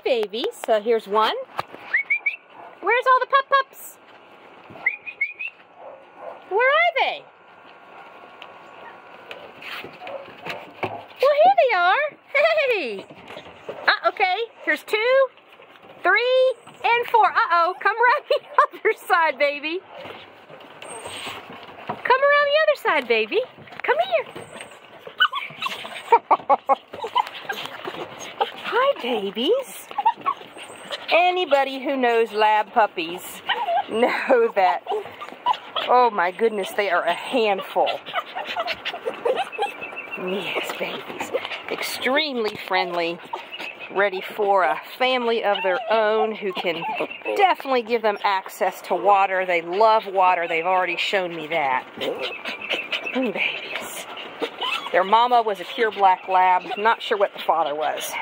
babies. So here's one. Where's all the pups? Where are they? Well, here they are. Hey! Okay, here's 2, 3, and 4. Uh-oh, come around the other side, baby. Come around the other side, baby. Come here. Hi, babies. Anybody who knows lab puppies know that, oh my goodness, they are a handful. Yes, babies. Extremely friendly, ready for a family of their own who can definitely give them access to water. They love water. They've already shown me that. Babies. Their mama was a pure black lab. Not sure what the father was.